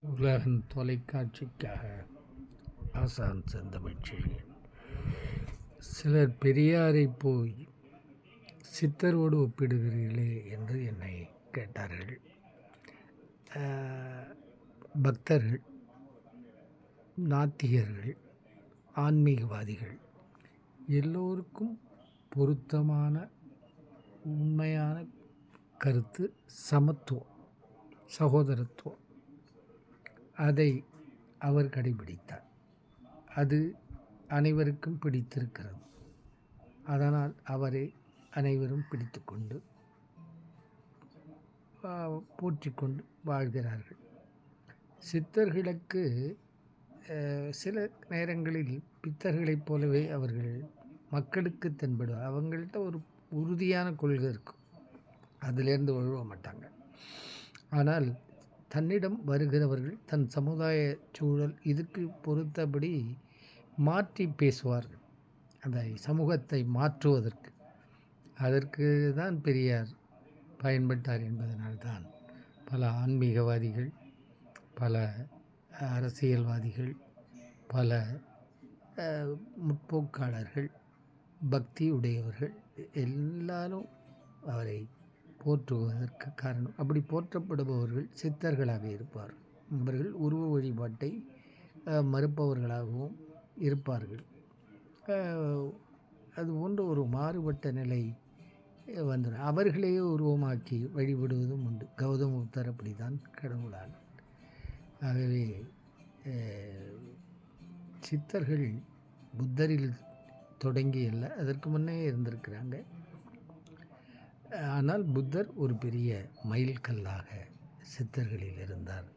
உலகன் தொலைக்காட்சிக்காக ஆசான் செந்தமிழ்ச்செழியன். சிலர் பெரியாரை போய் சித்தரோடு ஒப்பிடுகிறீர்களே என்று என்னை கேட்டார்கள். பக்தர்கள், நாத்திகர்கள், ஆன்மீகவாதிகள் எல்லோருக்கும் பொருத்தமான உண்மையான கருத்து சமத்துவம், சகோதரத்துவம். அதை அவர் கடைபிடித்தார். அது அனைவருக்கும் பிடித்திருக்கிறது. அதனால் அவரை அனைவரும் பிடித்து கொண்டு போற்றிக்கொண்டு வாழ்கிறார்கள். சித்தர்களுக்கு சில நேரங்களில் பித்தர்களைப் போலவே அவர்கள் மக்களுக்கு தென்படுவார். அவங்கள்ட்ட ஒரு உறுதியான கொள்கை இருக்கும், அதிலேருந்து ஒழுவ மாட்டாங்க. ஆனால் தன்னிடம் வருகிறவர்கள் தன் சமுதாய சூழல் இதுக்கு பொறுத்தபடி மாற்றி பேசுவார்கள். அந்த சமூகத்தை மாற்றுவதற்கு அதற்கு தான் பெரியார் பயன்பட்டார் என்பதனால்தான் பல ஆன்மீகவாதிகள், பல அரசியல்வாதிகள், பல முற்போக்காளர்கள், பக்தி உடையவர்கள் எல்லாரும் அவரை போற்றுவதற்கு காரணம். அப்படி போற்றப்படுபவர்கள் சித்தர்களாக இருப்பார்கள். அவர்கள் உருவ வழிபாட்டை மறுப்பவர்களாகவும் இருப்பார்கள். அது போன்ற ஒரு மாறுபட்ட நிலை வந்துடும். அவர்களையே உருவமாக்கி வழிபடுவதும் உண்டு. கௌதம புத்தர் அப்படி தான் கடவுளால். ஆகவே சித்தர்கள் புத்தரில் தொடங்கியல்ல, அதற்கு முன்னே இருந்திருக்கிறாங்க. ஆனால் புத்தர் ஒரு பெரிய மைல்கல்லாக சித்தர்களில் இருந்தார்.